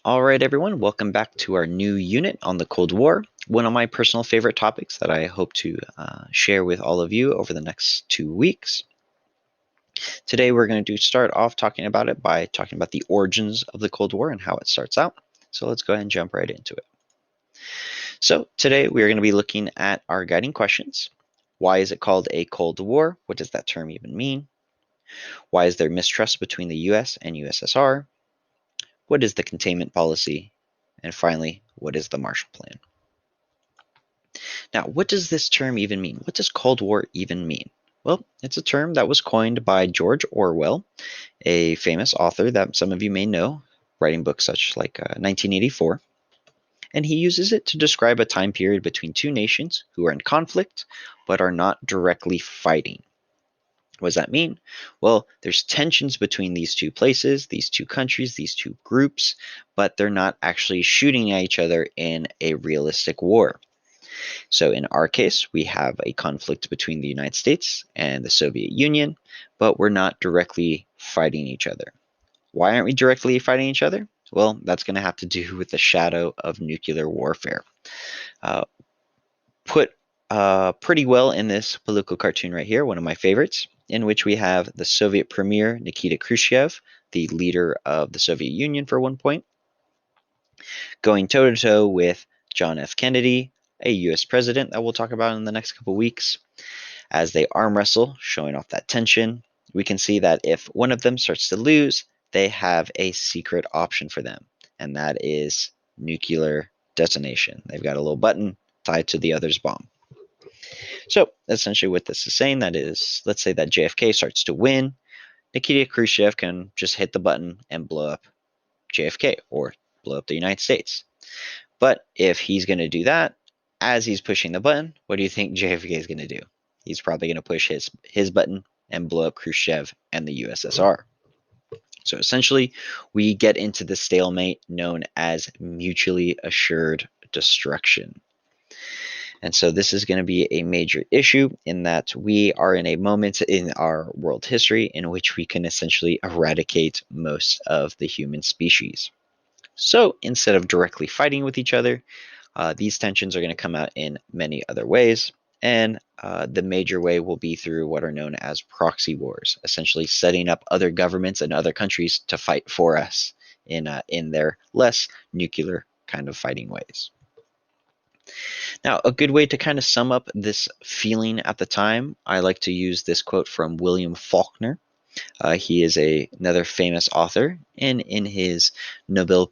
All right, everyone, welcome back to our new unit on the Cold War, one of my personal favorite topics that I hope to share with all of you over the next 2 weeks. Today, we're going to start off talking about it by talking about the origins of the Cold War and how it starts out. So let's go ahead and jump right into it. So today, we are going to be looking at our guiding questions. Why is it called a Cold War? What does that term even mean? Why is there mistrust between the US and USSR? What is the containment policy? And finally, what is the Marshall Plan? Now, what does this term even mean? What does Cold War even mean? Well, it's a term that was coined by George Orwell, a famous author that some of you may know, writing books such like 1984. And he uses it to describe a time period between two nations who are in conflict but are not directly fighting. What does that mean? Well, there's tensions between these two places, these two countries, these two groups, but they're not actually shooting at each other in a realistic war. So in our case, we have a conflict between the United States and the Soviet Union, but we're not directly fighting each other. Why aren't we directly fighting each other? Well, that's going to have to do with the shadow of nuclear warfare. Uh, put pretty well in this political cartoon right here, one of my favorites, in which we have the Soviet premier Nikita Khrushchev, the leader of the Soviet Union for one point, going toe to toe with John F. Kennedy, a US president that we'll talk about in the next couple weeks. As they arm wrestle, showing off that tension, we can see that if one of them starts to lose, they have a secret option for them, and that is nuclear detonation. They've got a little button tied to the other's bomb. So essentially what this is saying, that is, let's say that JFK starts to win, Nikita Khrushchev can just hit the button and blow up JFK or blow up the United States. But if he's going to do that, as he's pushing the button, what do you think JFK is going to do? He's probably going to push his button and blow up Khrushchev and the USSR. So essentially, we get into the stalemate known as mutually assured destruction. And so this is going to be a major issue in that we are in a moment in our world history in which we can essentially eradicate most of the human species. So instead of directly fighting with each other, these tensions are going to come out in many other ways. And the major way will be through what are known as proxy wars, essentially setting up other governments and other countries to fight for us in their less nuclear kind of fighting ways. Now, a good way to kind of sum up this feeling at the time, I like to use this quote from William Faulkner. He is another famous author, and in his Nobel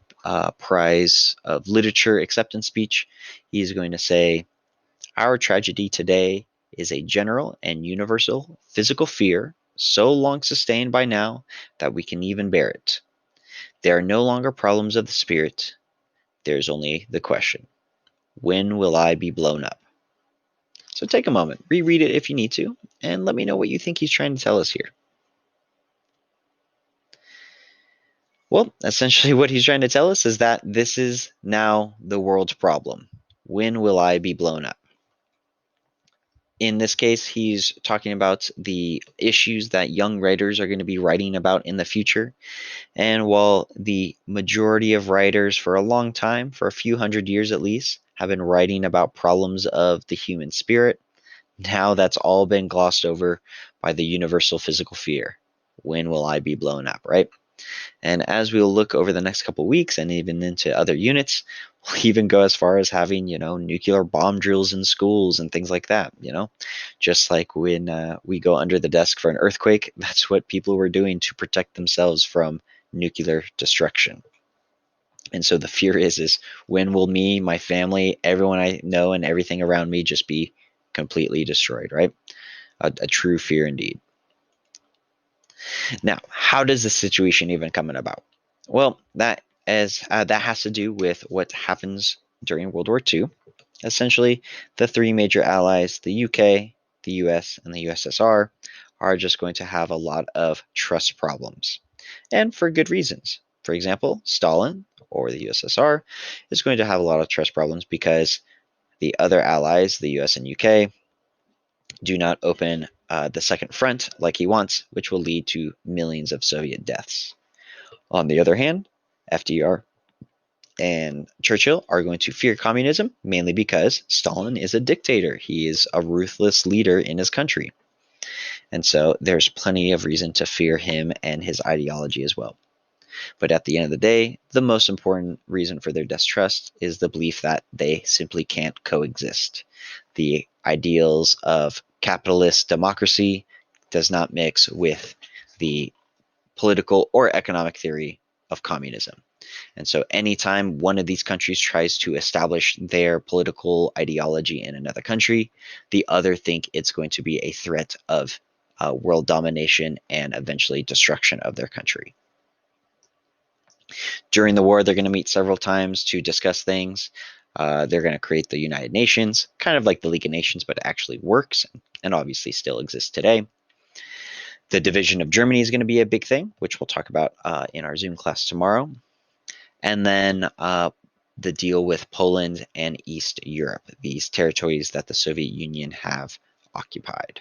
Prize of Literature acceptance speech, he's going to say, "Our tragedy today is a general and universal physical fear, so long sustained by now that we can even bear it. There are no longer problems of the spirit. There is only the question, when will I be blown up?" So take a moment, reread it if you need to, and let me know what you think he's trying to tell us here. Well, essentially what he's trying to tell us is that this is now the world's problem. When will I be blown up? In this case, he's talking about the issues that young writers are going to be writing about in the future. And while the majority of writers for a long time, for a few hundred years at least, have been writing about problems of the human spirit, now that's all been glossed over by the universal physical fear. When will I be blown up, right? And as we'll look over the next couple of weeks and even into other units, we'll even go as far as having, nuclear bomb drills in schools and things like that, just like when we go under the desk for an earthquake, that's what people were doing to protect themselves from nuclear destruction. And so the fear is when will me, my family, everyone I know, and everything around me just be completely destroyed, right? A true fear indeed. Now, how does this situation even come about? Well, that has to do with what happens during World War II. Essentially, the three major allies, the UK, the US, and the USSR, are just going to have a lot of trust problems, and for good reasons. For example, Stalin, or the USSR, is going to have a lot of trust problems because the other allies, the US and UK, do not open the second front like he wants, which will lead to millions of Soviet deaths. On the other hand, FDR and Churchill are going to fear communism, mainly because Stalin is a dictator. He is a ruthless leader in his country. And so there's plenty of reason to fear him and his ideology as well. But at the end of the day, the most important reason for their distrust is the belief that they simply can't coexist. The ideals of capitalist democracy does not mix with the political or economic theory of communism. And so anytime one of these countries tries to establish their political ideology in another country, the other think it's going to be a threat of world domination and eventually destruction of their country. During the war, they're going to meet several times to discuss things. They're going to create the United Nations, kind of like the League of Nations, but it actually works and obviously still exists today. The division of Germany is going to be a big thing, which we'll talk about in our Zoom class tomorrow. And then the deal with Poland and East Europe, these territories that the Soviet Union have occupied.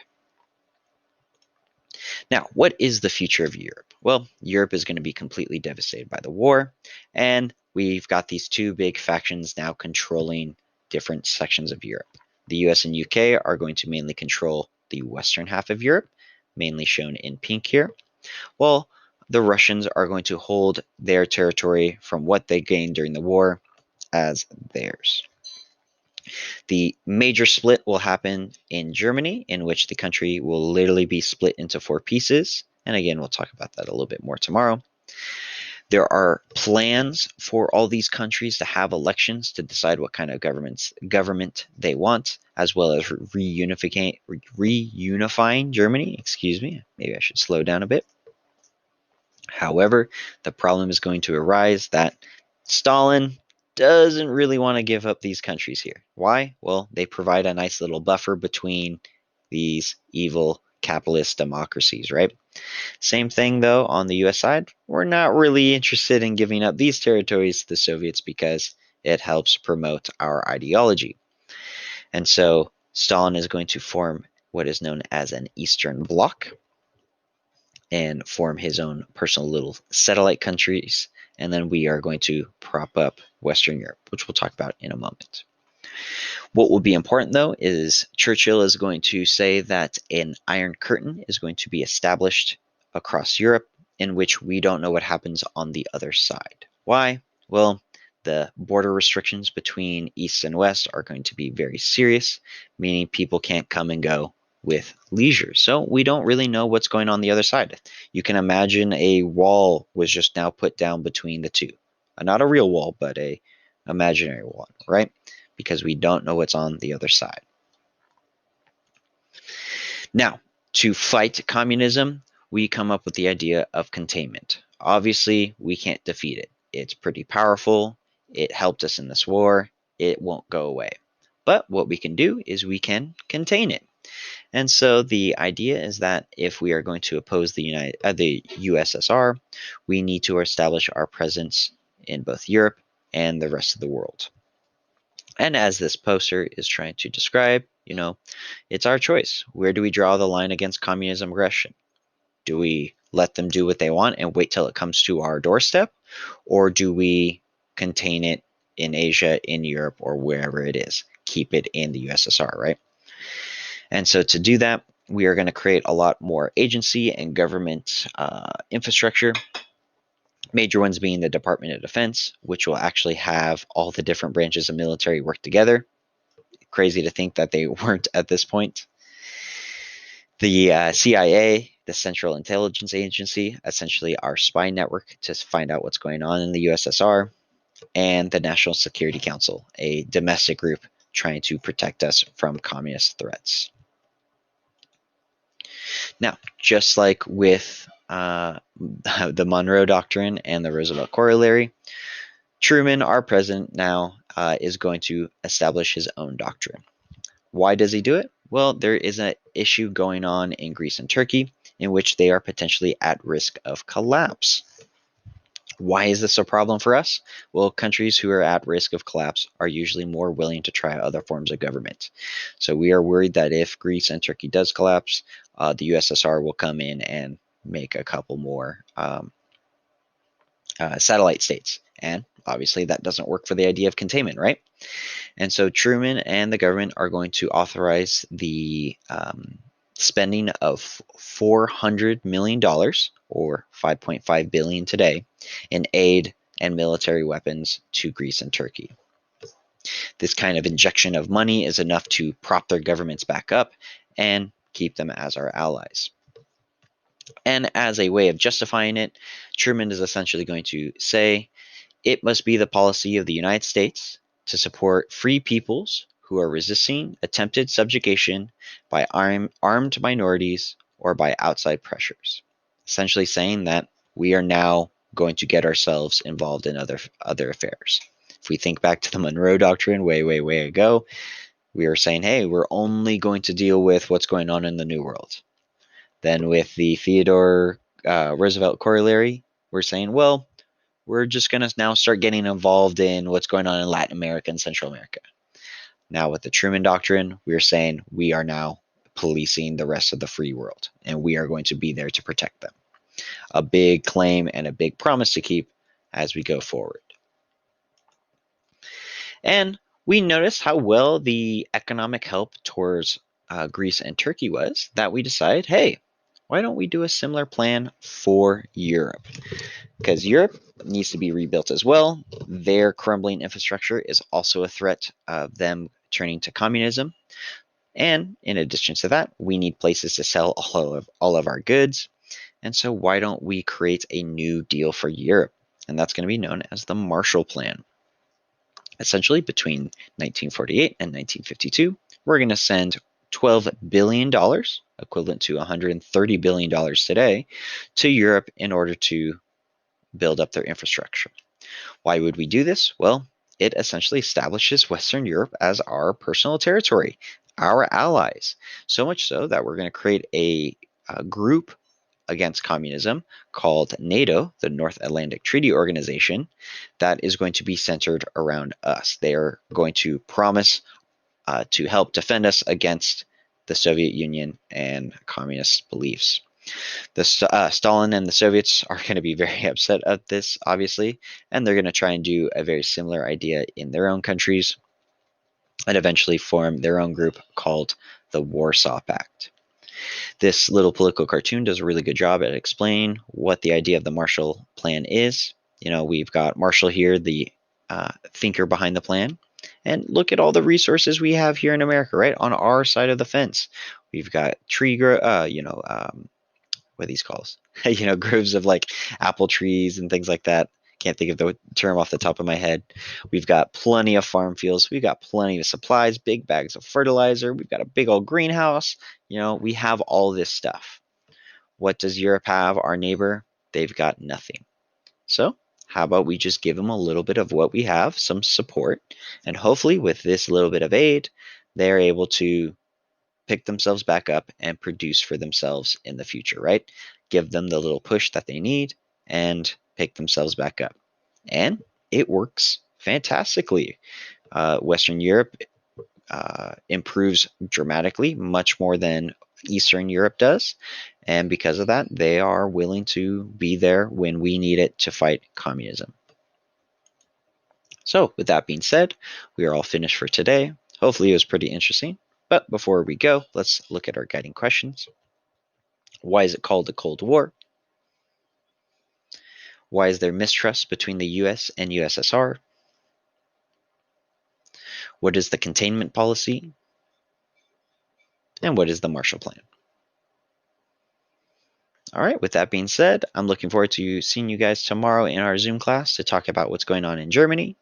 Now, what is the future of Europe? Well, Europe is going to be completely devastated by the war, and we've got these two big factions now controlling different sections of Europe. The US and UK are going to mainly control the western half of Europe, mainly shown in pink here, while the Russians are going to hold their territory from what they gained during the war as theirs. The major split will happen in Germany, in which the country will literally be split into 4 pieces. And again, we'll talk about that a little bit more tomorrow. There are plans for all these countries to have elections to decide what kind of government they want, as well as reunifying Germany. Excuse me. Maybe I should slow down a bit. However, the problem is going to arise that Stalin doesn't really want to give up these countries here. Why? Well, they provide a nice little buffer between these evil capitalist democracies, right? Same thing, though, on the US side. We're not really interested in giving up these territories to the Soviets because it helps promote our ideology. And so Stalin is going to form what is known as an Eastern Bloc and form his own personal little satellite countries. And then we are going to prop up Western Europe, which we'll talk about in a moment. What will be important, though, is Churchill is going to say that an Iron Curtain is going to be established across Europe, in which we don't know what happens on the other side. Why? Well, the border restrictions between East and West are going to be very serious, meaning people can't come and go with leisure. So we don't really know what's going on the other side. You can imagine a wall was just now put down between the two. Not a real wall, but a imaginary one, right? Because we don't know what's on the other side. Now, to fight communism, we come up with the idea of containment. Obviously, we can't defeat it. It's pretty powerful. It helped us in this war. It won't go away. But what we can do is we can contain it. And so the idea is that if we are going to oppose the USSR, we need to establish our presence in both Europe and the rest of the world. And as this poster is trying to describe, it's our choice. Where do we draw the line against communism aggression? Do we let them do what they want and wait till it comes to our doorstep? Or do we contain it in Asia, in Europe, or wherever it is? Keep it in the USSR, right? And so to do that, we are going to create a lot more agency and government infrastructure. Major ones being the Department of Defense, which will actually have all the different branches of military work together. Crazy to think that they weren't at this point. The CIA, the Central Intelligence Agency, essentially our spy network to find out what's going on in the USSR, and the National Security Council, a domestic group trying to protect us from communist threats. Now, just like with the Monroe Doctrine and the Roosevelt Corollary, Truman, our president now, is going to establish his own doctrine. Why does he do it? Well, there is an issue going on in Greece and Turkey in which they are potentially at risk of collapse. Why is this a problem for us? Well, countries who are at risk of collapse are usually more willing to try other forms of government. So we are worried that if Greece and Turkey does collapse, the USSR will come in and make a couple more satellite states. And obviously that doesn't work for the idea of containment, right? And so Truman and the government are going to authorize the spending of $400 million, or 5.5 billion today, in aid and military weapons to Greece and Turkey. This kind of injection of money is enough to prop their governments back up and keep them as our allies. And as a way of justifying it, Truman is essentially going to say, it must be the policy of the United States to support free peoples who are resisting attempted subjugation by armed minorities or by outside pressures. Essentially saying that we are now going to get ourselves involved in other affairs. If we think back to the Monroe Doctrine way ago, we were saying, hey, we're only going to deal with what's going on in the New World. Then with the Theodore Roosevelt corollary, we're saying, well, we're just going to now start getting involved in what's going on in Latin America and Central America. Now with the Truman Doctrine, we're saying we are now policing the rest of the free world, and we are going to be there to protect them. A big claim and a big promise to keep as we go forward. And we noticed how well the economic help towards Greece and Turkey was, that we decided, hey, why don't we do a similar plan for Europe? Because Europe needs to be rebuilt as well. Their crumbling infrastructure is also a threat of them turning to communism. And in addition to that, we need places to sell all of our goods. And so why don't we create a new deal for Europe? And that's going to be known as the Marshall Plan. Essentially, between 1948 and 1952, we're going to send $12 billion, equivalent to $130 billion today, to Europe in order to build up their infrastructure. Why would we do this? Well, it essentially establishes Western Europe as our personal territory, our allies. So much so that we're going to create a group against communism called NATO, the North Atlantic Treaty Organization, that is going to be centered around us. They are going to promise to help defend us against the Soviet Union and communist beliefs. Stalin and the Soviets are going to be very upset at this, obviously, and they're going to try and do a very similar idea in their own countries and eventually form their own group called the Warsaw Pact. This little political cartoon does a really good job at explaining what the idea of the Marshall Plan is. You know, we've got Marshall here, the thinker behind the plan. And look at all the resources we have here in America, right? On our side of the fence. We've got what are these calls? Groves of like apple trees and things like that. Can't think of the term off the top of my head. We've got plenty of farm fields. We've got plenty of supplies, big bags of fertilizer. We've got a big old greenhouse. We have all this stuff. What does Europe have? Our neighbor, they've got nothing. So how about we just give them a little bit of what we have, some support, and hopefully with this little bit of aid, they're able to pick themselves back up and produce for themselves in the future, right? Give them the little push that they need and pick themselves back up. And it works fantastically. Western Europe improves dramatically, much more than Eastern Europe does. And because of that, they are willing to be there when we need it to fight communism. So with that being said, we are all finished for today. Hopefully it was pretty interesting. But before we go, let's look at our guiding questions. Why is it called the Cold War? Why is there mistrust between the US and USSR? What is the containment policy? And what is the Marshall Plan? All right, with that being said, I'm looking forward to seeing you guys tomorrow in our Zoom class to talk about what's going on in Germany.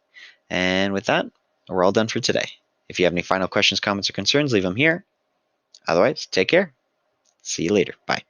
And with that, we're all done for today. If you have any final questions, comments, or concerns, leave them here. Otherwise, take care. See you later. Bye.